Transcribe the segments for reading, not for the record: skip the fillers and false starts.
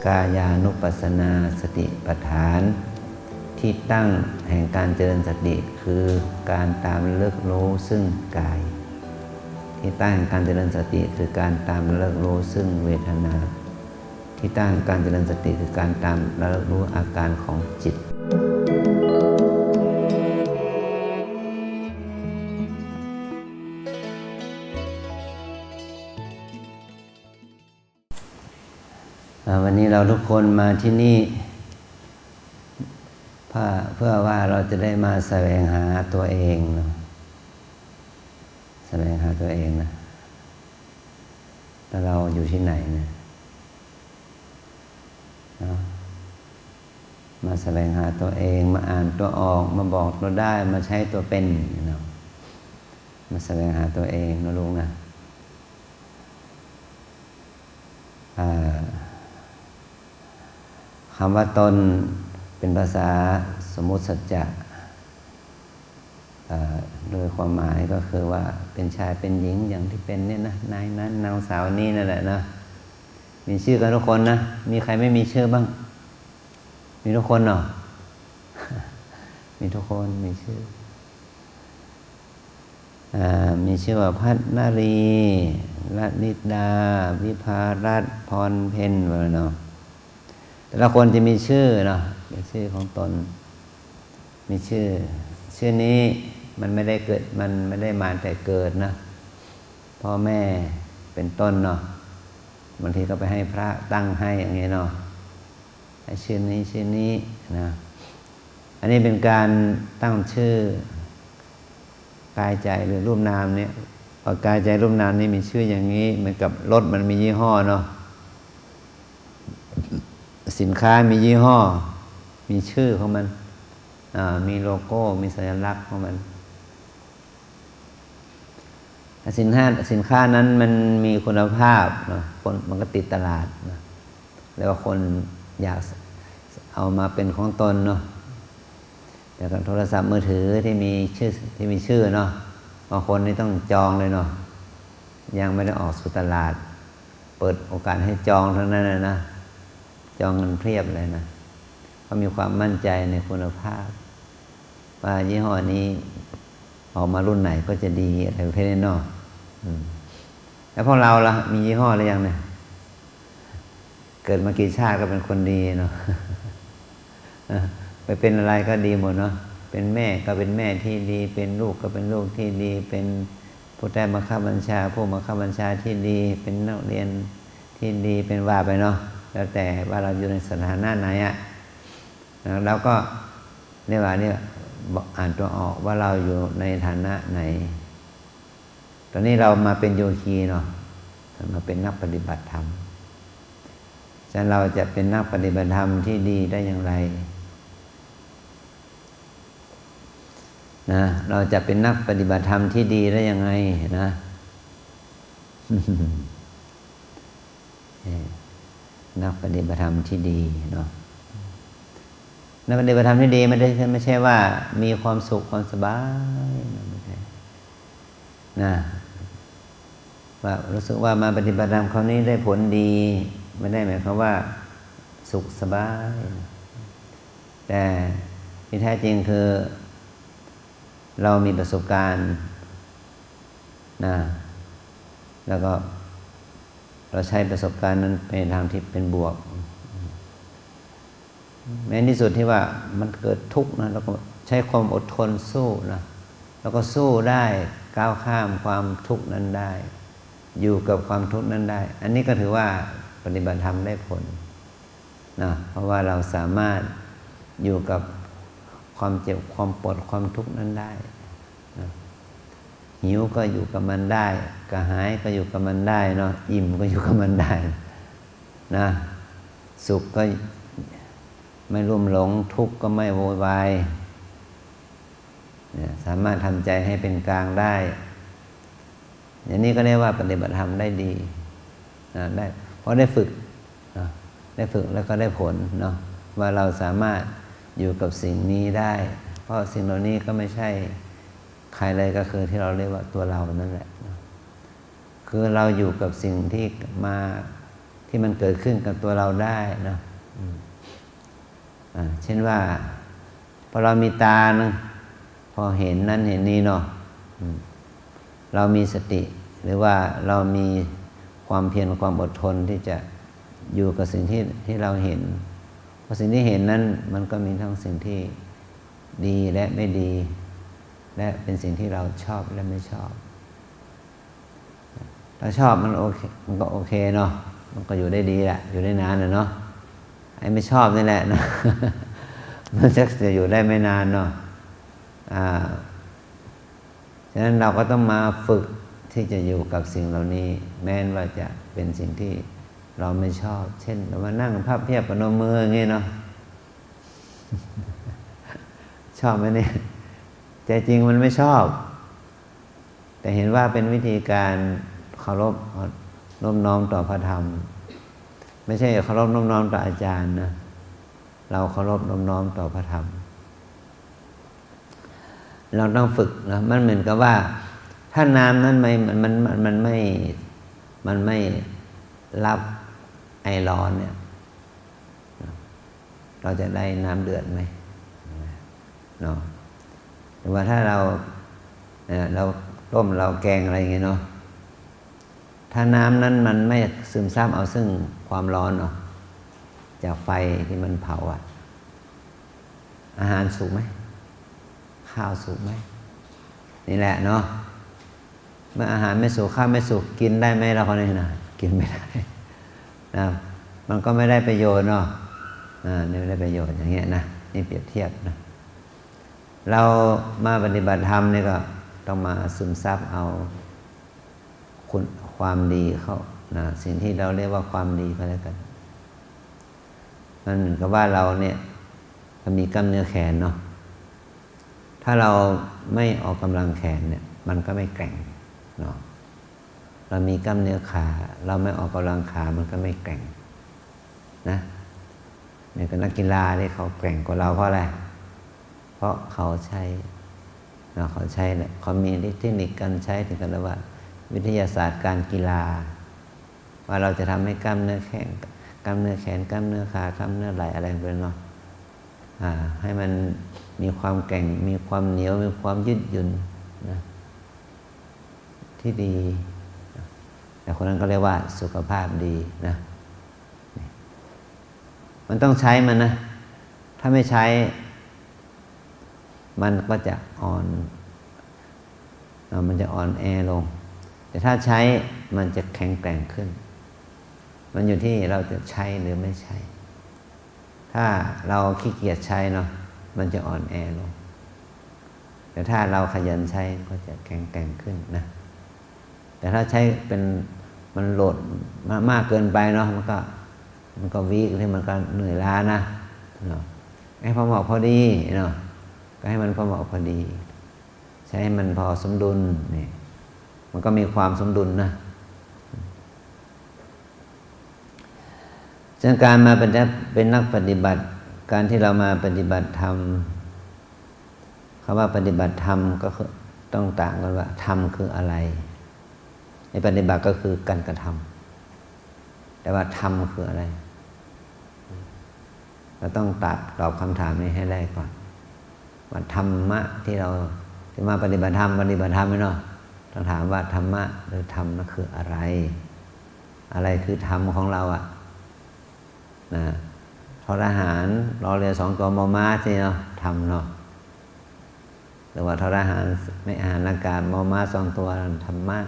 กายานุปัสสนาสติปัฏฐานที่ตั้งแห่งการเจริญสติคือการตามระลึกรู้ซึ่งกายที่ตั้งแห่งการเจริญสติคือการตามระลึกรู้ซึ่งเวทนาที่ตั้งแห่งการเจริญสติคือการตามระลึกรู้อาการของจิตวันนี้เราทุกคนมาที่นี่เพื่อว่าเราจะได้มาแสวงหาตัวเองนะแสวงหาตัวเองนะแล้วเราอยู่ที่ไหนนะมาแสวงหาตัวเองมาอ่านตัวออกมาบอกตัวได้มาใช้ตัวเป็นนะมาแสวงหาตัวเองนะลุงนะคำว่าตนเป็นภาษาสมมุติสัจจะโดยความหมายก็คือว่าเป็นชายเป็นหญิงอย่างที่เป็นเนี่ยนะนายนั้นนางสาวนี่นั่นแหละนะมีชื่อกันทุกคนนะมีใครไม่มีชื่อบ้างมีทุกคนเนาะ มีทุกคนมีชื่อมีชื่อว่าพัฒนารีรัตนิดาวิภารัตน์พรเพ็ญอะไรเนาะแต่ละคนจะมีชื่อเนาะเป็นชื่อของตนมีชื่อนี้มันไม่ได้เกิดมันไม่ได้มาแต่เกิดนะพ่อแม่เป็นต้นเนาะบางทีก็ไปให้พระตั้งให้อย่างเงี้ยเนาะให้ชื่อนี้นะอันนี้เป็นการตั้งชื่อกายใจหรือรูปนามเนี่ยพอกายใจรูปนามนี่มีชื่ออย่างนี้เหมือนกับรถมันมียี่ห้อเนาะสินค้ามียี่ห้อมีชื่อของมันมีโลโก้มีสัญลักษณ์ของมันสินค้านั้นมันมีคุณภาพเนาะคนมันก็ติดตลาดนะแล้วก็คนอยากเอามาเป็นของตนเนาะแต่กับโทรศัพท์มือถือที่มีชื่อเนาะบางคนนี่ต้องจองเลยเนาะยังไม่ได้ออกสู่ตลาดเปิดโอกาสให้จองทั้งนั้นนะจองเงินเพียบเลยนะเขามีความมั่นใจในคุณภาพว่ายี่ห้อนี้ออกมารุ่นไหนก็จะดีอะไรประเภทนี้เนาะแล้วพวกเราล่ะมียี่ห้อหรือยังเนี่ยเกิดมากี่ชาติก็เป็นคนดีเนาะไปเป็นอะไรก็ดีหมดเนาะเป็นแม่ก็เป็นแม่ที่ดีเป็นลูกก็เป็นลูกที่ดีเป็นผู้ใต้บังคับบัญชาผู้บังคับบัญชาที่ดีเป็นนักเรียนที่ดีเป็นว่าไปเนาะแล้วแต่ว่าเราอยู่ในสถานะไหนแล้วก็เรียกว่าเนี่ยอ่านตัวออกว่าเราอยู่ในฐานะไหนตอนนี้เรามาเป็นโยคีเนาะมาเป็นนักปฏิบัติธรรมฉะนั้นเราจะเป็นนักปฏิบัติธรรมที่ดีได้อย่างไรนะเราจะเป็นนักปฏิบัติธรรมที่ดีได้ยังไงนะ นักปฏิบัติธรรมที่ดีเนาะนักปฏิบัติธรรมที่ดีไม่ใช่ว่ามีความสุขความสบายไม่ใช่นะว่ารู้สึกว่ามาปฏิบัติธรรมคราวนี้ได้ผลดีไม่ได้หมายความว่าสุขสบายแต่ที่แท้จริงคือเรามีประสบการณ์นะแล้วก็เราใช้ประสบการณ์นั้นในทางที่เป็นบวกแม้ที่สุดที่ว่ามันเกิดทุกข์นะเราก็ใช้ความอดทนสู้นะแล้วก็สู้ได้ก้าวข้ามความทุกข์นั้นได้อยู่กับความทุกข์นั้นได้อันนี้ก็ถือว่าปฏิบัติธรรมได้ผลนะเพราะว่าเราสามารถอยู่กับความเจ็บความปวดความทุกข์นั้นได้นะหิวก็อยู่กับมันได้กระหายก็อยู่กับมันได้เนาะอิ่มก็อยู่กับมันได้นะสุขก็ไม่รุ่มหลงทุกข์ก็ไม่โวยวายเนี่ยสามารถทำใจให้เป็นกลางได้อย่างนี้ก็เรียกว่าปฏิบัติธรรมได้ดีนะได้เพราะได้ฝึกนะได้ฝึกแล้วก็ได้ผลเนาะว่าเราสามารถอยู่กับสิ่งนี้ได้เพราะสิ่งเหล่านี้ก็ไม่ใช่ใครเลยก็คือที่เราเรียกว่าตัวเรานั่นแหละนะคือเราอยู่กับสิ่งที่ ที่มันเกิดขึ้นกับตัวเราได้นะเช่นว่าพอเรามีตานะพอเห็นนั้นเห็นนี้เนาะเรามีสติหรือว่าเรามีความเพียรความอดทนที่จะอยู่กับสิ่งที่เราเห็นเพราะสิ่งที่เห็นนั้นมันก็มีทั้งสิ่งที่ดีและไม่ดี และเป็นสิ่งที่เราชอบและไม่ชอบถ้าชอบมันโอเคมันก็โอเคเนาะมันก็อยู่ได้ดีแหละอยู่ได้นานเนาะไอ้ไม่ชอบนี่แหละนะ มันจะอยู่ได้ไม่นานเนาะฉะนั้นเราก็ต้องมาฝึกที่จะอยู่กับสิ่งเหล่านี้แม้ว่าจะเป็นสิ่งที่เราไม่ชอบเช่นเรามานั่งพับเพียบปนมมืออย่างนี้เนาะ ชอบไหมเนี่ยใจจริงมันไม่ชอบแต่เห็นว่าเป็นวิธีการเคารพน้อมน้อมต่อพระธรรมไม่ใช่เคารพน้อมน้อมต่ออาจารย์นะเราเคารพน้อมน้อมต่อพระธรรมเราต้องฝึกนะมันเหมือนกับว่าถ้าน้ำนั้นมันไม่รับไอร้อนเนี่ยเราจะได้น้ำเดือดไหมเนาะหรือว่าถ้าเราต้มเราแกงอะไรอย่างเงี้ยเนาะถ้าน้ำนั้นมันไม่ซึมซับเอาซึ่งความร้อนเนาะจากไฟที่มันเผาอาหารสุกไหมข้าวสุกไหมนี่แหละเนาะเมื่ออาหารไม่สุกข้าวไม่สุกกินได้ไหมเราคนนี้นะกินไม่ได้นะมันก็ไม่ได้ประโยชน์เนาะนี่ไม่ได้ประโยชน์อย่างเงี้ยนะนี่เปรียบเทียบนะเรามาปฏิบัติธรรมนี่ก็ต้องมาซึมซับเอาคุณความดีเข้านะสิ่งที่เราเรียกว่าความดีก็แล้วกันมันเหมือนกับว่าเราเนี่ยมีกล้ามเนื้อแขนเนาะถ้าเราไม่ออกกำลังแขนเนี่ยมันก็ไม่แกร่งเนาะเรามีกล้ามเนื้อขาเราไม่ออกกำลังขามันก็ไม่แกร่งนะเนี่ยก็นักกีฬาที่เขาแกร่งกว่าเราเพราะอะไรเพราะเขาใช้เขาใช้เนี่ยเขามีเทคนิคการใช้ถึงกันแล้วว่าวิทยาศาสตร์การกีฬาว่าเราจะทำให้กล้ามเนื้อแขนกล้ามเนื้อแขนกล้ามเนื้อขากล้ามเนื้อไหล่อะไรเป็นเนาะให้มันมีความแกร่งมีความเหนียวมีความยืดหยุ่นนะที่ดีแต่คนนั้นก็เรียกว่าสุขภาพดีนะมันต้องใช้มันนะถ้าไม่ใช้มันก็จะมันจะอ่อนแอลงแต่ถ้าใช้มันจะแข็งแกร่งขึ้นมันอยู่ที่เราจะใช้หรือไม่ใช้ถ้าเราขี้เกียจใช้เนาะมันจะอ่อนแอลงแต่ถ้าเราขยันใช้ก็จะแข็งแกร่งขึ้นนะแต่ถ้าใช้เป็นมันโหลดมากเกินไปเนาะมันก็วีกที่มันก็เหนื่อยล้านะเนาะให้พอเหมาะพอดีเนาะก็ให้มันพอเหมาะพอดีใช้ให้มันพอสมดุลนี่มันก็มีความสมดุลนะฉะนั้นการมาเป็นนักปฏิบัติการที่เรามาปฏิบัติธรรมคำว่าปฏิบัติธรรมก็คือต้องต่างกันว่าธรรมคืออะไรในปฏิบัติก็คือการกระทำแต่ว่าธรรมคืออะไรเราต้องตอบคำถามนี้ให้ได้ก่อนว่าธรรมะที่เราที่มาปฏิบัติธรรมไม่เนาะต้องถามว่าธรรมะหรือธรรมนั่นคืออะไรอะไรคือธรรมของเรานะทรหารรอเรือ2 ตัวมอม้าสิเนาะธรรมเนาะหรือว่าทรหารไม่อาหารอากาศมอม้า2 ตัวธรรมะ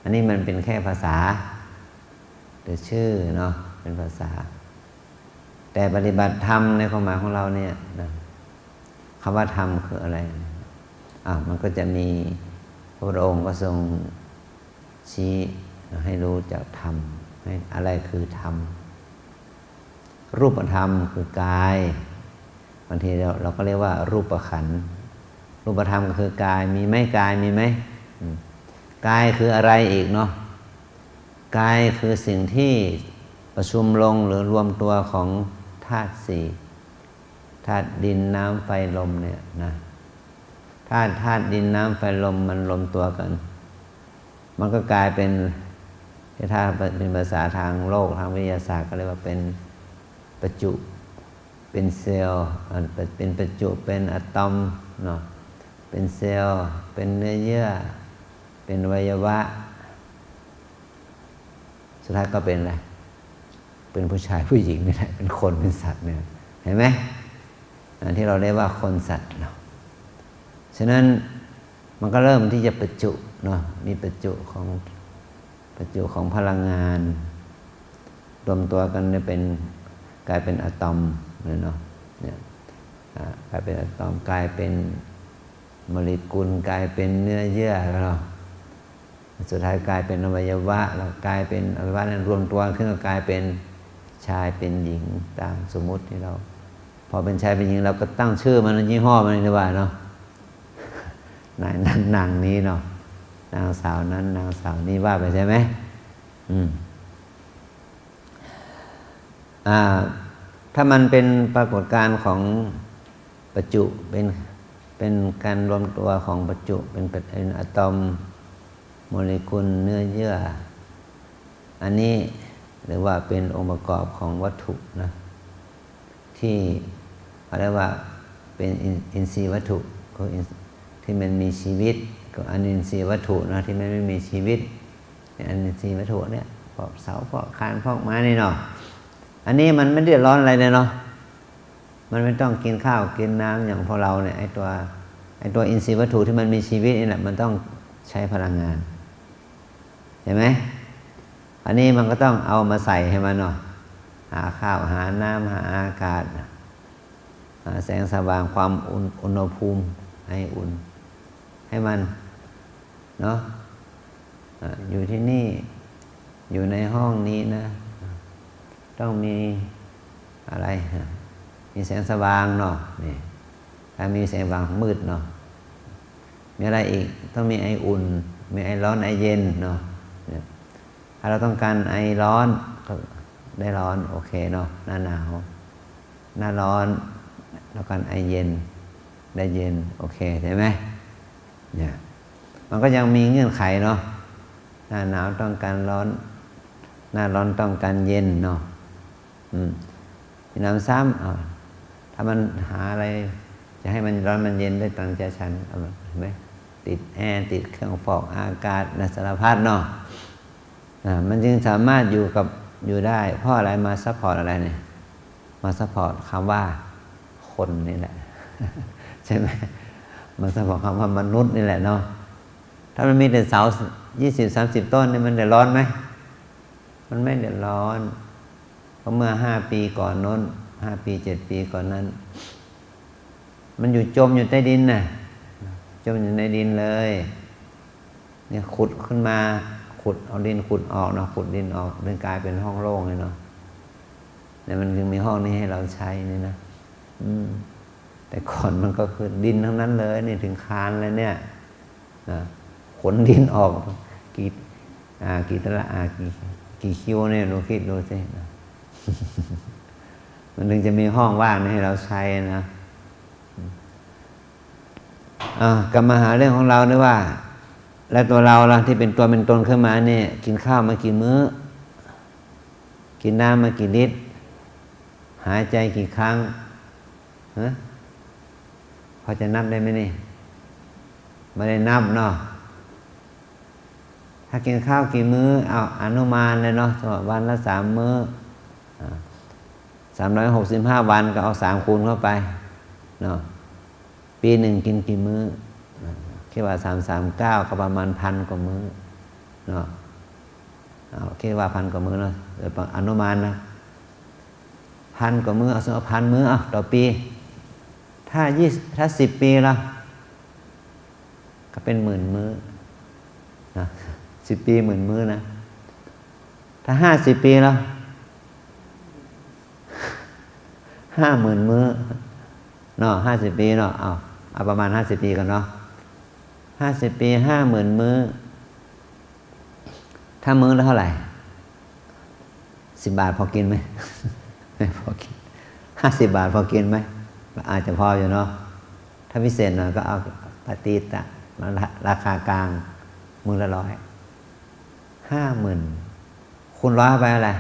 อันนี้มันเป็นแค่ภาษาหรือชื่อเนาะเป็นภาษาแต่ปฏิบัติธรรมในความหมายของเราเนี่ยนะคำว่าธรรมคืออะไรมันก็จะมีพระองค์ก็ทรงชี้ให้รู้จักธรรมให้อะไรคือธรรมรูปธรรมคือกายบางทีเราก็เรียกว่ารูปขันธ์รูปธรรมก็คือกายมีไหมกายมีไหมกายคืออะไรอีกเนาะกายคือสิ่งที่ประชุมลงหรือรวมตัวของธาตุ4ธาตุดินน้ำไฟลมเนี่ยนะธาตุดินน้ำไฟลมมันรวมตัวกันมันก็กลายเป็น แต่ถ้าเป็นภาษาทางโลกทางวิทยาศาสตร์ก็เรียกว่าเป็นประจุเป็นเซลล์เป็นประจุเป็นอะตอมเนาะเป็นเซลล์เป็นเนื้อเยื่อเป็นอวัยวะสุดท้ายก็เป็นอะไรเป็นผู้ชายผู้หญิงนี่แหละเป็นคนเป็นสัตว์เนี่ยเห็นไหมที่เราเรียกว่าคนสัตว์เนาะฉะนั้นมันก็เริ่มที่จะประจุเนาะมีประจุของพลังงานรวมตัวกันเป็นกลายเป็นอะตอมเลยเนาะเนี่ยกลายเป็นอะตอมกลายเป็นโมเลกุลกลายเป็นเนื้อเยื่อแล้วเนาะสุดท้ายกลายเป็นอวัยวะแล้วกลายเป็นอวัยวะนั้นรวมตัวขึ้นก็กลายเป็นชายเป็นหญิงตามสมมุติที่เราพอเป็นชายเป็นหญิงเราก็ตั้งชื่อมันยี่ห้อมันเลยว่าเนาะนายนั้นนางนี้เนาะนางสาวนั้นนางสาวนี้ว่าไปใช่ไหมถ้ามันเป็นปรากฏการณ์ของประจุเป็นการรวมตัวของประจุเป็นอะตอมโมเลกุลเนื้อเยื่ออันนี้หรือว่าเป็นองค์ประกอบของวัตถุนะที่เขาเรียกว่าเป็นอินทรีย์วัตถุที่มันมีชีวิตก็อนินทรีย์วัตถุนะที่มันไม่มีชีวิตอนินทรีย์วัตถุเนี่ยพวกเสาพวกคานพวกไม้นี่เนาะอันนี้มันไม่เดือดร้อนอะไรเลยเนาะมันไม่ต้องกินข้าวกินน้ำอย่างพวกเราเนี่ยไอตัวอินทรีย์วัตถุที่มันมีชีวิตนี่แหละมันต้องใช้พลังงานเห็นไหมอันนี้มันก็ต้องเอามาใส่ให้มันเนาะหาข้าวหาน้ำหาอากาศหาแสงสว่างความอุณหภูมิให้อุ่นให้มันเนาะอยู่ที่นี่อยู่ในห้องนี้นะต้องมีอะไรมีแสงสว่างเนาะนี่ถ้ามีแสงสว่างมืดเนาะมีอะไรอีกต้องมีไออุ่นมีไอร้อนไอเย็นเนาะถ้าเราต้องการไอร้อนก็ได้ร้อนโอเคเนาะหน้าหนาวหน้าร้อนแล้วกันไอเย็นได้เย็นโอเคใช่ไหมเนี่ยมันก็ยังมีเงื่อนไขเนาะหน้าหนาวต้องการร้อนหน้าร้อนต้องการเย็นเนาะมีน้ำซ้ำถ้ามันหาอะไรจะให้มันร้อนมันเย็นได้ตามใจฉันเห็นไหมติดแอร์ติดเครื่องฟอกอากาศสารพัดเนาะมันจึงสามารถอยู่ได้เพราะอะไรมาซัพพอร์ตอะไรเนี่ยมาซัพพอร์ตคำว่าคนนี่แหละ ใช่ไหมมาซัพพอร์ตคำว่ามนุษย์นี่แหละเนาะถ้ามันมีแต่เสา20-30 ต้นนี่มันเดือดร้อนไหมมันไม่เดือดร้อนเพราะเมื่อ5 ปีก่อนน้น5 ปี 7 ปีก่อนนั้นมันอยู่จมอยู่ใต้ดินน่ะจมอยู่ในดินเลยเนี่ยขุดขึ้นมาขุดเอาดินขุดออกเนาะขุดดินออกจนกลายเป็นห้องโล่งเลยเนาะเนี่ยมันจึงมีห้องนี้ให้เราใช้นี่นะแต่ก่อนมันก็คือดินทั้งนั้นเลยนี่ถึงคานเลยเนี่ยขนดินออกกี่ตะละกี่คิวเนี่ยลองคิดดูสิมันถึงจะมีห้องว่างให้เราใช้นะกลับมาหาเรื่องของเราด้วยว่าแล้วตัวเราล่ะที่เป็นตัวเป็นตนขึ้นมาเนี่ยกินข้าวมากี่มื้อกินน้ำมากี่ลิตรหายใจกี่ครั้งพอจะนับได้ไหมนี่ไม่ได้นับเนาะถ้ากินข้าวกี่มื้อเอาอนุมานเลยเนาะวันละ3 มื้อ365 วันก็เอา3 คูณเข้าไปเนาะปีหนึ่งกินกี่มื้อคิดว่า339ก็ประมาณ1,000 กว่ามื้อเนาะคิดว่า1,000 กว่ามื้อเนาะอนุมานนะ1,000 กว่ามื้อเอา1,000 มื้อต่อปีถ้า10 ปีละก็เป็น10,000 มื้อนะ10 ปี10,000 มื้อนะถ้า50 ปีละ50,000 มื้อเนาะ50 ปีเนาะเอาประมาณ50 ปีกันเนาะ50 ปี50,000 มื้อถ้ามื้อละเท่าไหร่10 บาทพอกินไหม ไม่พอกิน50 บาทพอกินไหมอาจจะพออยู่เนาะถ้าพิเศษหน่อยก็เอาปฏิตะราคากลางมื้อละ100 50,000 คูณร้อยเข้าไปอะไร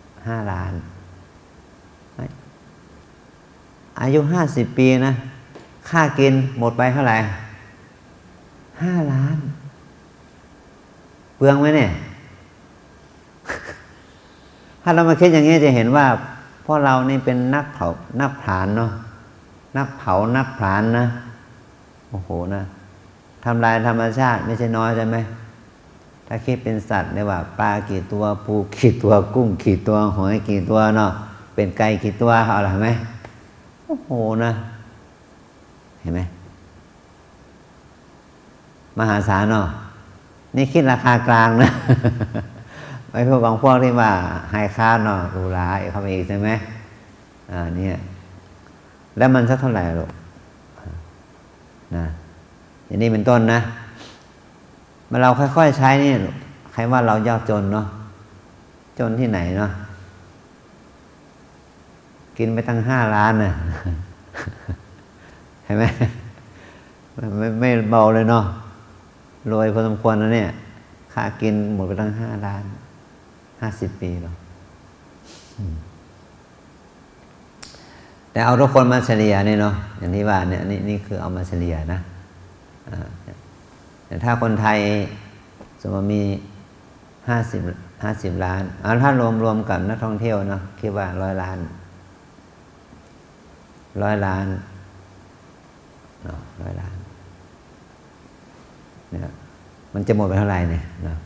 5 ล้านอายุ50 ปีนะค่ากินหมดไปเท่าไหร่5 ล้านเปลืองไหมเนี่ย ถ้าเรามาคิดอย่างนี้จะเห็นว่าพวกเรานี่เป็นนักเผานักผลาญเนาะนักเผานักผลาญนะโอ้โหนะทำลายธรรมชาติไม่ใช่น้อยใช่ไหมถ้าคิดเป็นสัตว์เนี่ยว่าปลากี่ตัวปูกี่ตัวกุ้งกี่ตัวหอยกี่ตัวเนาะเป็นไก่กี่ตัวเอาอะไรไหมโอ้โหนะเห็นไหมมหาศาลเนาะนี่คิดราคากลางนะ ไม่พวกบางพวกที่ว่าไฮคลาสเนาะหรูหราเข้าไปอีกใช่ไหมเนี่ยแล้วมันสักเท่าไหร่ลูกนะอย่างนี้เป็นต้นนะเมื่อเราค่อยๆใช้นี่ใครว่าเรายากจนเนาะจนที่ไหนเนาะกินไปตั้ง5 ล้านน่ะ เห็นไหมไม่เบาเลยเนาะรวยพอสมควรนะเนี่ยค่ากินหมดไปตั้ง5 ล้าน50 ปีหรอแต่เอาทุกคนมาเฉลี่ยนี่เนาะอย่างที่ว่าเนี่ยนี่คือเอามาเฉลี่ยนะแต่ถ้าคนไทยสมมติมี50 ล้านถ้ารวมกับนักท่องเที่ยวเนาะคิดว่า100 ล้าน100 ล้านเนาะ100 ล้านเนี่ยมันจะหมดไปเท่าไหร่เนี่ยเนาะ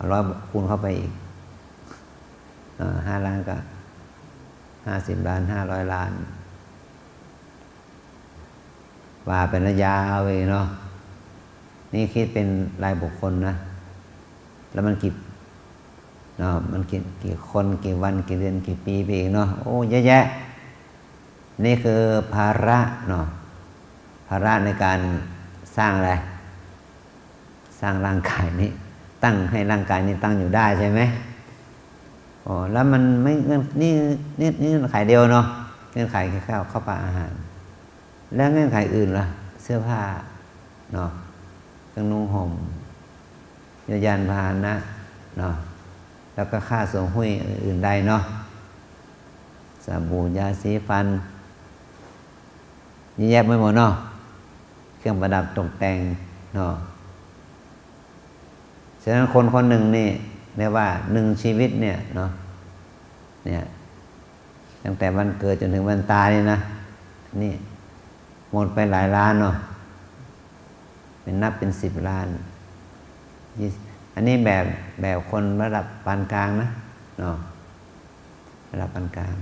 100คูณเข้าไปอีก5 ล้านก็50 ล้าน500 ล้านว่าเป็นระยะเอาเองเนาะนี่คิดเป็นรายบุคคลนะแล้วมันกี่เนาะมันกี่คนกี่วันกี่เดือนกี่ปีไปเองเนาะโอ้เยอะแยะนี่คือภาระเนาะภาระในการสร้างอะไรสร้างร่างกายนี้ตั้งให้ร่างกายนี้ตั้งอยู่ได้ใช่ไหมอ๋อแล้วมันไม่นี่เงื่อนไขเดียวเนาะเงื่อนไขแค่ข้าวปลาอาหารแล้วเงื่อนไขอื่นล่ะเสื้อผ้าเนาะเครื่องนุ่งห่มยานพาหนะเนาะแล้วก็ค่าส่งหุ้ยอื่นใดเนาะสบู่ยาสีฟันแยกไม่หมดเนาะเครื่องประดับตกแต่งเนาะฉะนั้นคนหนึ่งนี่เรียกว่า1 ชีวิตเนี่ยเนาะเนี่ยตั้งแต่วันเกิดจนถึงวันตายนี่นะนี่หมดไปหลายล้านเนาะเป็นนับเป็น10 ล้านอันนี้แบบคนระดับปานกลางนะเนาะระดับปานกลาง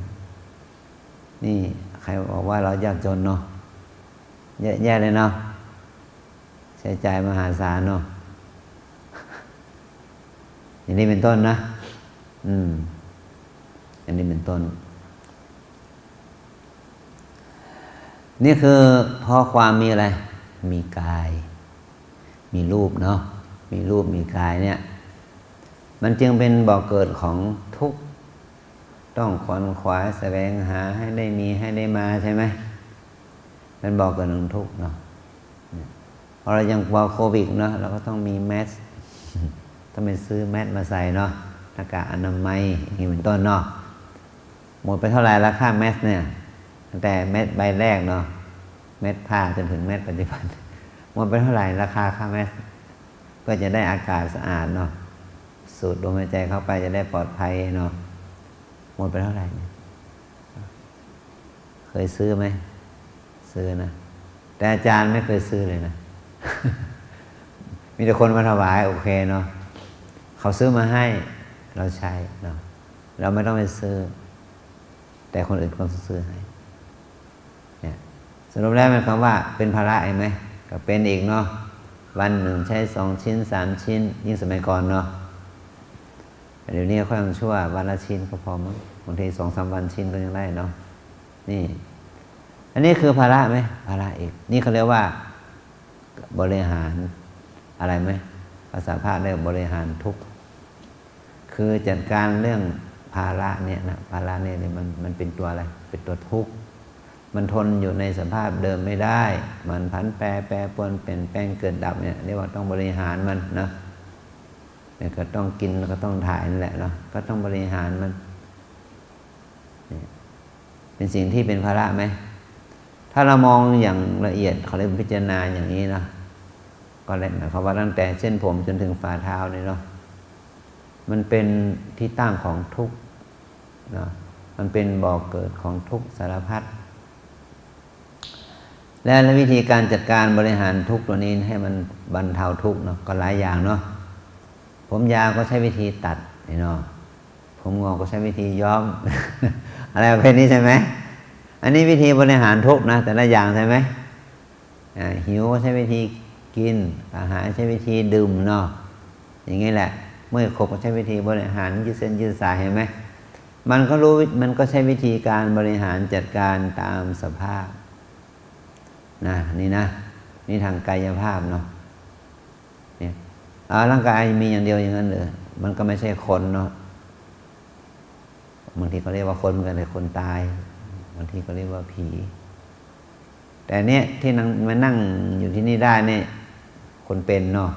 นี่ใครบอกว่าเรายากจนเนาะเยอะแยะเลยเนาะใช้จ่ายมหาศาลเนาะอย่างนี้เป็นต้นนะอย่างนี้เป็นต้นนี่คือเพราะความมีอะไรมีกายมีรูปเนาะมีรูปมีกายเนี่ยมันจึงเป็นบ่อกเกิดของทุกข์ต้องขวนขวายแสวงหาให้ได้มีให้ได้มาใช่ไหมเป็นบ่อกเกิดของทุกข์เนาะพอเรายังกลัวโควิดเนาะเราก็ต้องมีแมสต้องไปซื้อแมสมาใส่เนาะหน้ากากอนามัยอย่างนี้เป็นต้นเนาะหมดไปเท่าไหร่ราคาแมสเนี่ยตั้งแต่เม็ดใบแรกเนาะเม็ดผ้าจนถึงเม็ดปัจจุบันหมดไปเท่าไหร่ราคาค่าแมสก็จะได้อากาศสะอาดเนาะสูดลมหายใจเข้าไปจะได้ปลอดภัยเนาะหมดไปเท่าไหร่เคยซื้อไหมซื้อนะแต่อาจารย์ไม่เคยซื้อเลยนะ มีแต่คนมาถวายโอเคเนาะเขาซื้อมาให้เราใช้เนาะเราไม่ต้องไปซื้อแต่คนอื่นก็ซื้อให้เนี่ยสรุปแล้วมันคำว่าเป็นภาระไหมก็เป็นอีกเนาะวันหนึ่งใช้2 ชิ้น3 ชิ้นยิ่งสมัยก่อนเนาะเดี๋ยวนี้ค่อยชั่ววันละชิ้นก็พอมั้งบางที2-3 วันชิ้นก็ยังได้เนาะนี่อันนี้คือภาระไหมภาระอีกนี่เขาเรียกว่าบริหารอะไรไหมภาษาพระเรียกบริหารทุกข์คือจัดการเรื่องภาระเนี่ยนะภาระเนี่ยมันเป็นตัวอะไรเป็นตัวทุกข์มันทนอยู่ในสภาพเดิมไม่ได้มันผันแปรปรวนเปลี่ยนแปลงเกิดดับเนี่ยเรียกว่าต้องบริหารมันนะ เนี่ยก็ต้องกินแล้วก็ต้องถ่ายนั่นแหละเนาะก็ต้องบริหารมันเป็นสิ่งที่เป็นภาระไหมถ้าเรามองอย่างละเอียดเขาเรียกพิจารณาอย่างนี้นะก็เลยหมายความว่าตั้งแต่เส้นผมจนถึงฝ่าเท้านี่เนาะมันเป็นที่ตั้งของทุกข์เนาะมันเป็นบ่อกเกิดของทุกข์สารพัดและวิธีการจัดการบริหารทุกข์ตัวนี้ให้มันบรรเทาทุกข์เนาะก็หลายอย่างเนาะผมยาวก็ใช้วิธีตัดเนาะผมงอกก็ใช้วิธีย้อม อะไรประเภทนี้ใช่ไหมอันนี้วิธีบริหารทุกข์นะแต่ละอย่างใช่ไหมหิวก็ใช้วิธีกินอาหารใช้วิธีดื่มเนาะอย่างนี้แหละเมื่อขบก็ใช้วิธีบริหารยืดเส้นยืดสายเห็นไหมมันก็รู้มันก็ใช้วิธีการบริหารจัดการตามสภาพนะนี่ทางกายภาพเนาะเนี่ยร่างกายมีอย่างเดียวอย่างนั้นเลยมันก็ไม่ใช่คนเนาะบางทีเขาเรียกว่าคนเหมือนกันเลยคนตายบางทีเขาเรียกว่าผีแต่เนี่ยที่มานั่งอยู่ที่นี่ได้เนี่ยคนเป็นเนาะ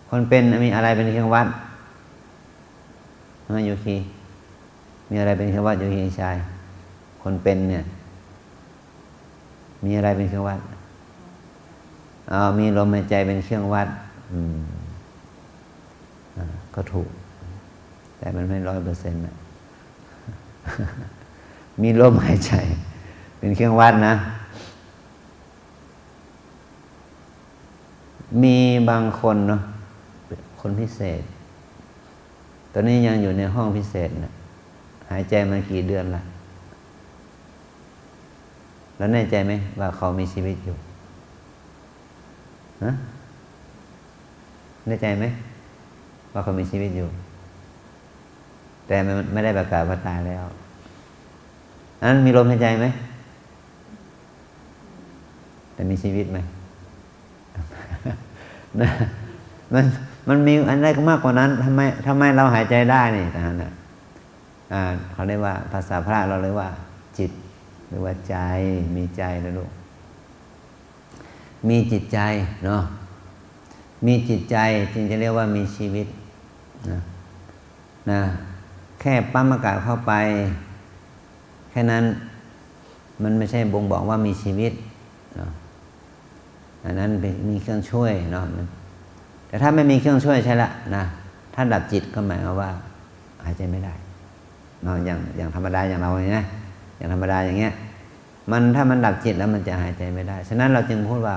คนเป็นมีอะไรเป็นเครื่องวัดโยคีมีอะไรเป็นเครื่องวัดโยคีชายคนเป็นเนี่ยมีอะไรเป็นเครื่องวัดมีลมหายใจเป็นเครื่องวัดก็ถูกแต่มันไม่100%นะมีลมหายใจเป็นเครื่องวัดนะมีบางคนเนาะคนพิเศษตอนนี้ยังอยู่ในห้องพิเศษนะหายใจมากี่เดือนละแล้วแน่ใจไหมว่าเขามีชีวิตอยู่ฮะแน่ใจไหมว่าเขามีชีวิตอยู่แต่ไม่ได้ประกาศว่าตายแล้วนั้นมีลมหายใจไหมแต่มีชีวิตไหม มันมีอันใดก็มากกว่านั้นทำไมเราหายใจได้นี่ตานะเขาเรียกว่าภาษาพระเราเรียกว่าจิตหรือว่าใจมีใจนะลูกมีจิตใจเนาะมีจิตใจจึงจะเรียกว่ามีชีวิตนะแค่ปั๊มอากาศเข้าไปแค่นั้นมันไม่ใช่บ่งบอกว่ามีชีวิตเนาะอันนั้นมีเครื่องช่วยเนาะแต่ถ้าไม่มีเครื่องช่วยใช่ละนะถ้าดับจิตก็หมายความว่าหายใจไม่ได้เนาะอย่างธรรมดาอย่างเราอย่างเงี้ยอย่างธรรมดาอย่างเงี้ยมันถ้ามันดับจิตแล้วมันจะหายใจไม่ได้ฉะนั้นเราจึงพูดว่า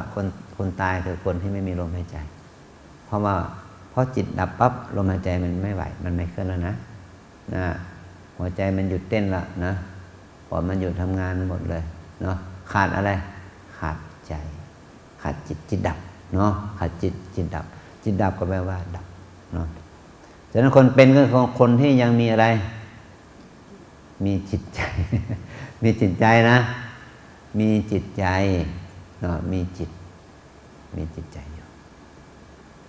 คนตายคือคนที่ไม่มีลมหายใจเพราะจิตดับปั๊บลมหายใจมันไม่ไหวมันไม่เคลื่อนแล้วนะหัวใจมันหยุดเต้นละนะปอดมันหยุดทำงานหมดเลยเนาะขาดอะไรขาดใจขาดจิตดับเนาะขาดจิตดับจิตดับก็แปลว่าดับเนาะฉะนั้นคนเป็นก็คือคนที่ยังมีอะไรมีจิตใจ มีจิตใจนะมีจิตใจเนาะมีจิตใจอยู่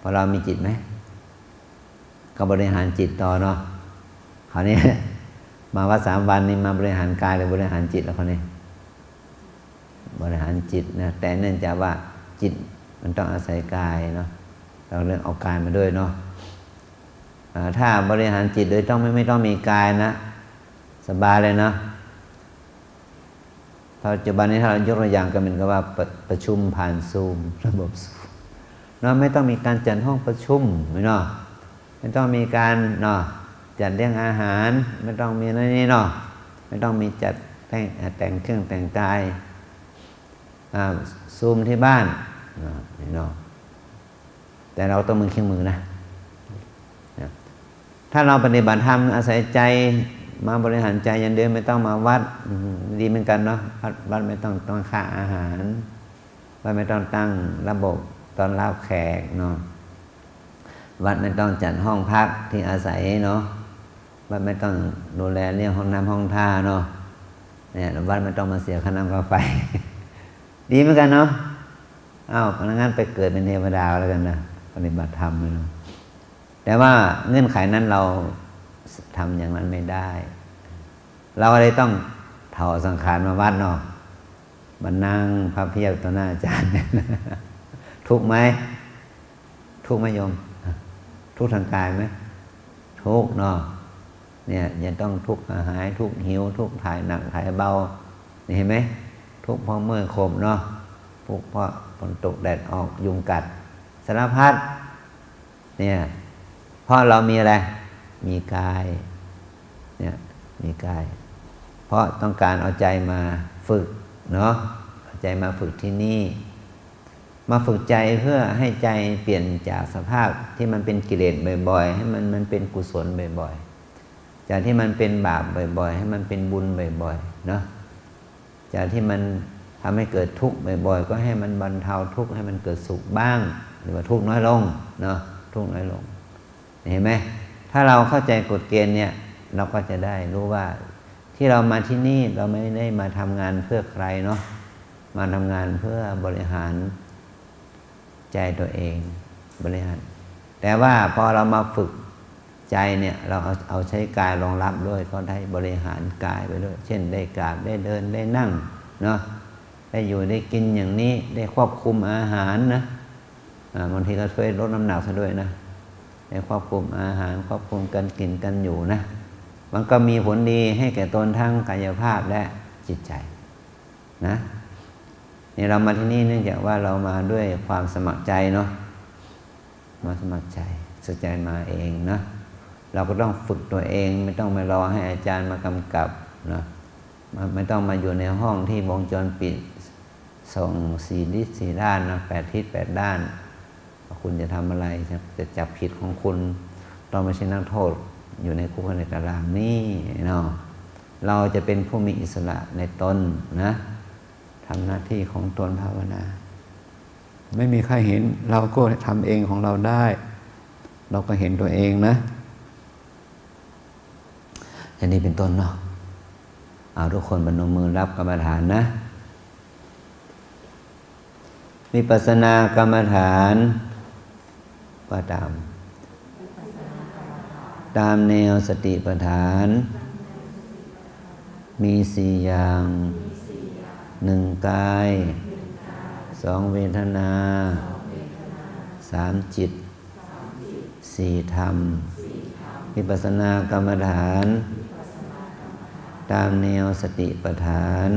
พอเรามีจิตไหมก็บริหารจิตต่อเนาะคราวนี้มาวัด3 วันนี้มาบริหารกายหรือบริหารจิตแล้วคราวนี้บริหารจิตนะแต่เนื่องจากว่าจิตมันต้องอาศัยกายเนาะเราเรื่องเอากายมาด้วยเนาะถ้าบริหารจิตโดยไม่ต้องมีกายนะสบายเลยเนาะปัจจุบันนี้ถ้าเรายกตัวอย่างก็เหมือนกับว่าประชุมผ่านซูมระบบซูมเนาะไม่ต้องมีการจัดห้องประชุมเนาะไม่ต้องมีการเนาะจัดเรื่องอาหารไม่ต้องมีอะไรนี่เนาะไม่ต้องมีจัดแต่งเครื่องแต่งกายซูมที่บ้านเนาะแต่เราต้องมือเครื่องมือนะถ้าเราปฏิบัติธรรมอาศัยใจมาบริหารใจอย่างเดียวไม่ต้องมาวัดดีเหมือนกันเนาะวัดไม่ต้องค่าอาหารวัดไม่ต้องตั้งระบบตอนรับแขกเนาะวัดไม่ต้องจัดห้องพักที่อาศัยเนาะวัดไม่ต้องดูแลเรื่องห้องน้ำห้องท่าเนาะเนี่ยวัดไม่ต้องมาเสียค่าน้ำค่าไฟ ดีเหมือนกันเนาะงั้นไปเกิดเป็นเทวดาแล้วกันนะปฏิบัติธรรมเนาะแต่ว่าเงื่อนไขนั้นเราทำอย่างนั้นไม่ได้เราเลยต้องถอดสังขารมาวัดเนาะมานั่งพระเพียรต่อหน้าอาจารย์ ทุกข์ไหมโยม ทุกข์ทางกายไหมทุกข์เนาะเนี่ยยังต้องทุกข์หายทุกข์หิวทุกข์ถ่ายหนักถ่ายเบานี่เห็นไหมทุกข์เพราะเมื่อยขมเนาะทุกข์เพราะฝนตกแดดออกยุงกัดสารพัดเนี่ยเพราะเรามีอะไรมีกายเนี่ยมีกายเพราะต้องการเอาใจมาฝึกเนาะเอาใจมาฝึกที่นี่มาฝึกใจเพื่อให้ใจเปลี่ยนจากสภาพที่มันเป็นกิเลสบ่อยๆให้มันเป็นกุศลบ่อยๆจากที่มันเป็นบาปบ่อยๆให้มันเป็นบุญบ่อยๆเนาะจากที่มันทำให้เกิดทุกข์บ่อยๆก็ให้มันบรรเทาทุกข์ให้มันเกิดสุขบ้างหรือว่าทุกข์น้อยลงเนาะทุกข์น้อยลงเห็นไหมถ้าเราเข้าใจกฎเกณฑ์เนี่ยเราก็จะได้รู้ว่าที่เรามาที่นี่เราไม่ได้มาทำงานเพื่อใครเนาะมาทำงานเพื่อบริหารใจตัวเองบริหารแต่ว่าพอเรามาฝึกใจเนี่ยเราเอาใช้กายรองรับด้วยก็ได้บริหารกายไปด้วยเช่นได้กราบได้เดินได้นั่งเนาะได้อยู่ได้กินอย่างนี้ได้ควบคุมอาหารนะบางทีก็ช่วยลดน้ำหนักซะด้วยนะได้ควบคุมอาหารควบคุมการกินกันอยู่นะมันก็มีผลดีให้แก่ตนทั้งกายภาพและจิตใจนะนี่เรามาที่นี่เนื่องจากว่าเรามาด้วยความสมัครใจเนาะมาสมัครใจสนใจมาเองนะเราก็ต้องฝึกตัวเองไม่ต้องมารอให้อาจารย์มากำกับนะไม่ต้องมาอยู่ในห้องที่วงจรปิดส่ง4 ทิศ 4 ด้านนะ8 ทิศ 8 ด้านคุณจะทำอะไรจะจับผิดของคุณเราไม่ใช่นักโทษอยู่ในคุกในตารางนี่เนาะเราจะเป็นผู้มีอิสระในตนนะทำหน้าที่ของตนภาวนาไม่มีใครเห็นเราก็ทำเองของเราได้เราก็เห็นตัวเองนะอย่างนี้เป็นต้นเนาะเอาทุกคนบรรนมมือรับกรรมฐานนะวิปัสสนากรรมฐานว่าตามแนวสติปัฏฐานมี4 อย่าง1 กาย2 เวทนา3 จิต4 ธรรมวิปัสสนากรรมฐานตามแนวสติปัฏฐาน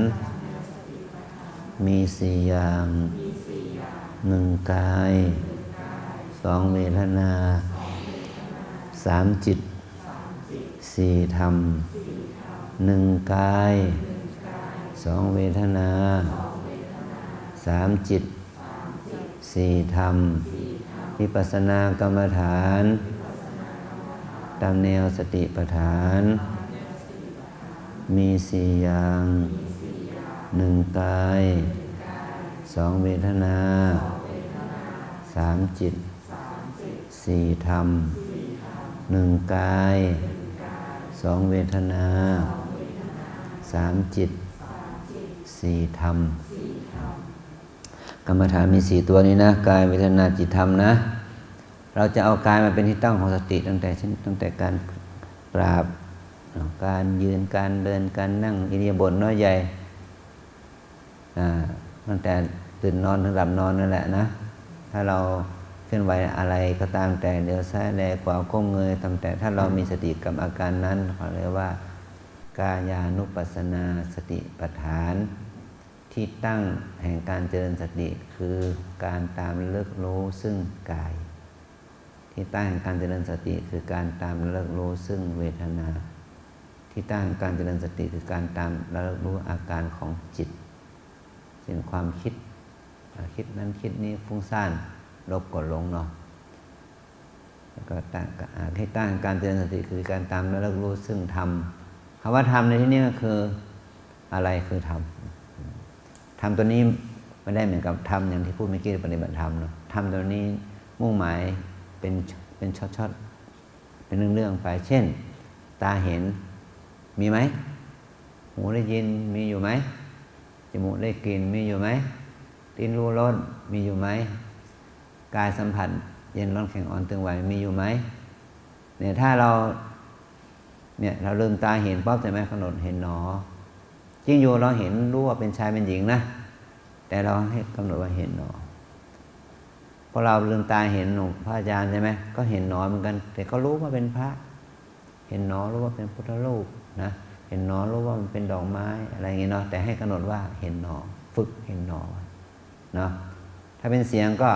มี4 อย่าง1 กาย2 เวทนา3 จิต4 ธรรม1 กาย2 เวทนา3 จิต4 ธรรมวิปัสสนากรรมฐานตามแนวสติปัฏฐานมี4 อย่าง1 กาย2 เวทนา3 จิต4 ธรรม1 กาย2 เวทนา3 จิต4 ธรรมกรรมฐานมี4 ตัวนี้นะกายเวทนาจิตธรรมนะเราจะเอากายมาเป็นที่ตั้งของสติตั้งแต่การกราบการยืนการเดินการนั่งอิริยาบถน้อยใหญ่ตั้งแต่ตื่นนอนถึงหลับนอนนั่นแหละนะถ้าเราเคลื่อนไหวอะไรก็ตามแต่เดี๋ยวซ้ายแลขวาก้มเงยตั้งแต่ถ้าเรามีสติกับอาการนั้นเขาเรียกว่ากายานุปัสสนาสติปัฏฐานที่ตั้งแห่งการเจริญสติคือการตามระลึกรู้ซึ่งกายที่ตั้งแห่งการเจริญสติคือการตามระลึกรู้ซึ่งเวทนาที่ตั้งแห่งการเจริญสติคือการตามระลึกรู้อาการของจิตเช่นความคิดนั้นคิดนี้ฟุ้งซ่านลบกดหลงเนาะแล้วก็ที่ตั้งการเจริญสติคือการตามระลึกรู้ซึ่งธรรมคำว่าธรรมในที่นี้ก็คืออะไรคือธรรมตัวนี้ไม่ได้เหมือนกับธรรมอย่างที่พูดเมื่อกี้ปฏิบัติธรรมเนาะธรรมตัวนี้มุ่งหมายเป็นช็อตๆเป็นเรื่องๆไปเช่นตาเห็นมีไหมหูได้ยินมีอยู่ไหมจมูกได้กลิ่นมีอยู่ไหมลิ้นรู้รสมีอยู่ไหมกายสัมผัสเย็นร้อนแข็งอ่อนตึงไหวมีอยู่ไหมเนี่ยถ้าเราลืมตาเห็นปั๊บใช่ไหมกำหนดเห็นหนอจริงอยู่เราเห็นรู้ว่าเป็นชายเป็นหญิงนะแต่เราให้กำหนดว่าเห็นหนอ พอเราลืมตาเห็นหลวงพระอาจารย์ใช่ไหมก็เห็นหนอเหมือนกัน แต่ก็รู้ว่าเป็นพระ เห็นหนอรู้ว่าเป็นพุทธรูปนะเห็นหนอรู้ว่ามันเป็นดอกไม้อะไรอย่างเงี้ยเนาะแต่ให้กำหนดว่าเห็นหนอฝึกเห็นหนอเนาะถ้าเป็นเสียงก็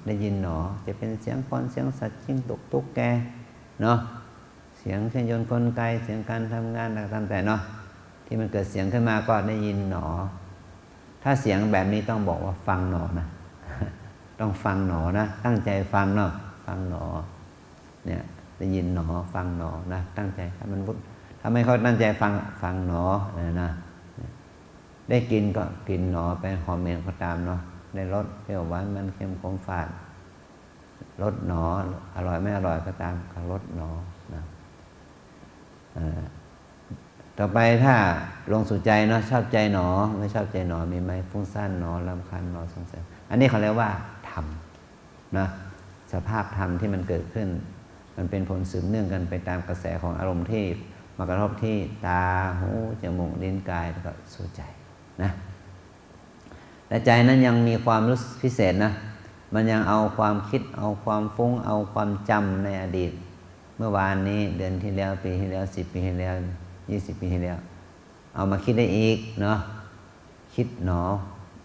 ได้ยินหนอจะเป็นเสียงคนเสียงสัตว์จิ้งจกตุ๊กแกเนาะเสียงเครื่องยนต์กลไกเสียงการทำงานต่างๆแต่เนาะที่มันเกิดเสียงขึ้นมาก็ได้ยินหนอถ้าเสียงแบบนี้ต้องบอกว่าฟังหนอนะต้องฟังหนอนะตั้งใจฟังเนาะฟังหนอเนี่ยได้ยินหนอฟังหนอนะตั้งใจถ้าไม่เขาตั้งใจฟังหนอนะได้กินก็กินหนอไปหอมเหม็นก็ตามเนาะได้รสเปรี้ยวหวานมันเค็มขมฝาดรสหนออร่อยไม่อร่อยก็ตามก็รสหนอนะต่อไปถ้าลงสู่ใจเนาะชอบใจหนอไม่ชอบใจหนอมีไหมฟุ้งซ่านหนอรำคาญหนอสงสัยอันนี้เขาเรียกว่าธรรมนะสภาพธรรมที่มันเกิดขึ้นมันเป็นผลสืบเนื่องกันไปตามกระแสของอารมณ์ที่มากระทบที่ตาหูจมูกลิ้นกายแล้วก็สู่ใจนะแต่ใจนั้นยังมีความรู้พิเศษนะมันยังเอาความคิดเอาความฟุ้งเอาความจำในอดีตเมื่อวานนี้เดือนที่แล้วปีที่แล้ว10 ปีที่แล้ว20 ปีที่แล้วเอามาคิดได้อีกเนาะคิดหนอ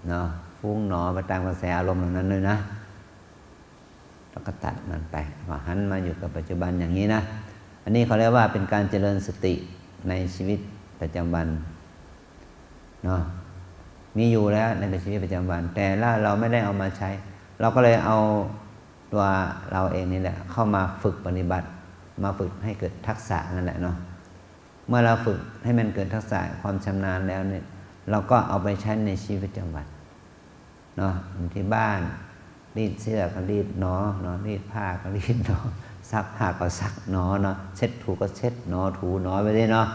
เนาะฟุ้งหนอไปตามกระแสอารมณ์เหล่านั้นเลยนะแล้วก็ตัดมันไปหันมาอยู่กับปัจจุบันอย่างนี้นะอันนี้เขาเรียกว่าเป็นการเจริญสติในชีวิตประจำวันเนาะมีอยู่แล้วในชีวิตประจำวัน แต่เราไม่ได้เอามาใช้เราก็เลยเอาตัวเราเองนี่แหละเข้ามาฝึกปฏิบัติมาฝึกให้เกิดทักษะนั่นแหละเนาะเมื่อเราฝึกให้มันเกิดทักษะความชำนาญแล้วเนี่ยเราก็เอาไปใช้ในชีวิตประจำวันเนาะที่บ้านรีดเสื้อก็รีดหนอรีดผ้าก็รีดหนอซักผ้าก็ซักหนอเนาะเช็ดถูก็เช็ดหนอถูหนอไปเลยเนาะ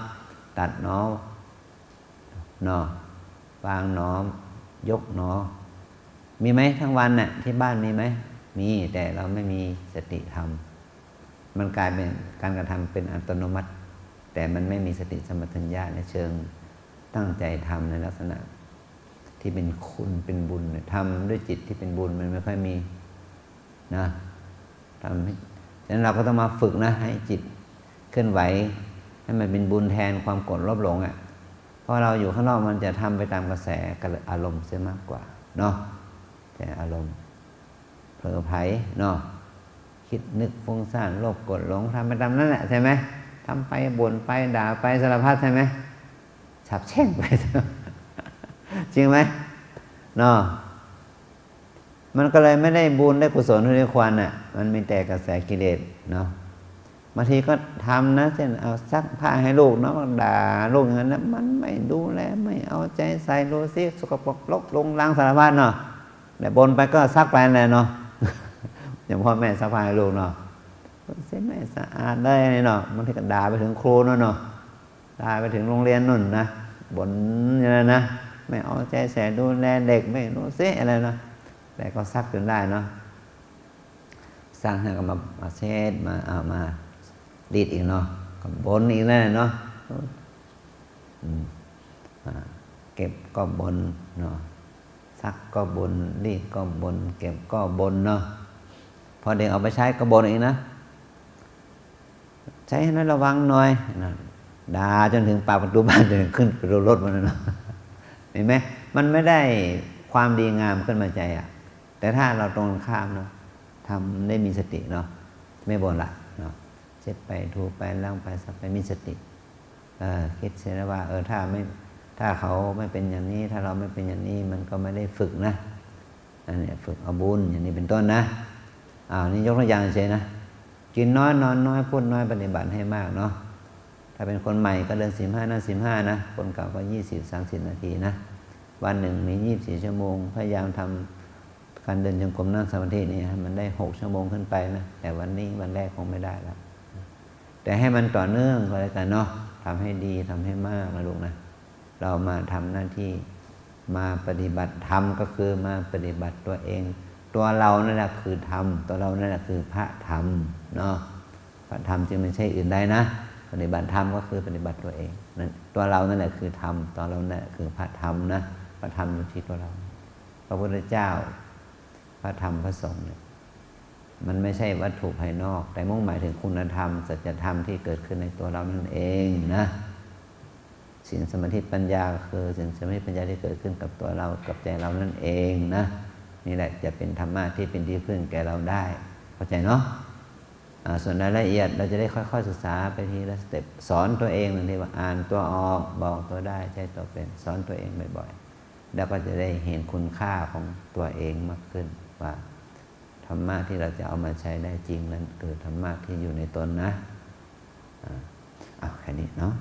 ตัดหนอวางหนอยกหนอมีไหมทั้งวันน่ะที่บ้านมีไหมมีแต่เราไม่มีสติธรรมมันกลายเป็นการกระทำเป็นอัตโนมัติแต่มันไม่มีสติสัมปชัญญะในเชิงตั้งใจทำในลักษณะที่เป็นคุณเป็นบุญทำด้วยจิตที่เป็นบุญมันไม่ค่อยมีนะทำให้ฉะนั้นเราก็ต้องมาฝึกนะให้จิตเคลื่อนไหวให้มันเป็นบุญแทนความโกรธโลภหลงอ่ะเพราะเราอยู่ข้างนอกมันจะทำไปตามกระแสอารมณ์เสียมากกว่าเนาะแต่อารมณ์เผลอไผเนาะคิดนึกฟุ้งซ่านโลภโกรธหลงทำไปตามนั้นแหละใช่ไหมทำไปบ่นไปด่าไปสารพัดใช่ไหมฉับแช่งไป จริงไหมเนาะมันก็เลยไม่ได้บุญได้กุศลได้ควรน่ะมันมีแต่กระแสกิเลสเนาะบางทีก็ทำนะเช่นเอาซักผ้าให้ลูกเนาะด่าลูกอย่างนั้นนะมันไม่ดูแลไม่เอาใจใส่ดูสิสกปรกรกลงล้างสารพัดเนาะแต่บนไปก็ซักไปเลยเนาะ อย่างพ่อแม่ซักผ้าให้ลูกเนาะเส้นไม่สะอาดได้เนาะบางทีก็ด่าไปถึงครูเนาะด่าไปถึงโรงเรียนนู่นนะบ่นอย่างนั้นนะไม่เอาใจใส่ดูแลเด็กไม่รู้สิอะไรเนาะแต่ก็ซักจนได้เนาะสร้างให้ก็มาเช็ดมาเอามารีดอีกเนาะก็บ่นอีกแล้วเนาะเก็บก็บ่นเนาะซักก็บ่นรีดก็บ่นเก็บก็บ่นเนาะพอเด็กเอาไปใช้ก็บ่นอีกนะใช้ให้นั้นระวังหน่อยนะด่าจนถึงปากประตูบ้านจนขึ้นประตูรถมันเนาะเห็นไหมมันไม่ได้ความดีงามขึ้นมาใจอ่ะแต่ถ้าเราตรงข้ามเนาะทำได้มีสติเนาะไม่บ่นละเนาะเช็ดไปถูไปล้างไปสับไปมีสติคิดเสียว่าถ้าเขาไม่เป็นอย่างนี้ถ้าเราไม่เป็นอย่างนี้มันก็ไม่ได้ฝึกนะอันนี้ฝึกเอาบุญอย่างนี้เป็นต้นนะนี่ยกตัวอย่างเฉยนะกินน้อยนอนน้อยพูดน้อยปฏิบัติให้มากเนาะถ้าเป็นคนใหม่ก็เดิน15นะ15นะคนเก่าก็20-30 นาทีนะวันหนึ่งมี24 ชั่วโมงพยายามทำการเดินจงกรมนั่งสมาธินี่ให้มันได้6 ชั่วโมงขึ้นไปนะแต่วันนี้วันแรกคงไม่ได้แล้วแต่ให้มันต่อเนื่องก็แล้วกันเนาะทำให้ดีทำให้มากนะลูกนะเรามาทำหน้าที่มาปฏิบัติธรรมก็คือมาปฏิบัติตัวเองตัวเรานั่นแหละคือธรรมตัวเรานั่นแหละคือพระธรรมเนาะพระธรรมจึงไม่ใช่อื่นใดนะปฏิบัติธรรมก็คือปฏิบัติตัวเองนั่นตัวเรานั่นแหละคือธรรมตัวเรานั่นแหละคือพระธรรมนะพระธรรมอยู่ที่ตัวเราพระพุทธเจ้าพระธรรมพระสงฆ์เนี่ย มันไม่ใช่วัตถุภายนอก แต่มุ่งหมายถึงคุณธรรมสัจธรรมที่เกิดขึ้นในตัวเรานั่นเองนะศีลสมาธิปัญญาคือศีลสมาธิปัญญาที่เกิดขึ้นกับตัวเรากับใจเรานั่นเองนะนี่แหละจะเป็นธรรมะที่เป็นที่พึ่งแก่เราได้เข้าใจเนาะส่วนรายละเอียดเราจะได้ค่อยๆศึกษาไปทีละสเต็ปสอนตัวเองนั่นเองว่าอ่านตัวออกบอกตัวได้ใช้ตัวเป็นสอนตัวเองบ่อยๆแล้วก็จะได้เห็นคุณค่าของตัวเองมากขึ้นว่าธรรมะที่เราจะเอามาใช้ได้จริงนั้นคือธรรมะที่อยู่ในตนนะเอาแค่นี้เนาะ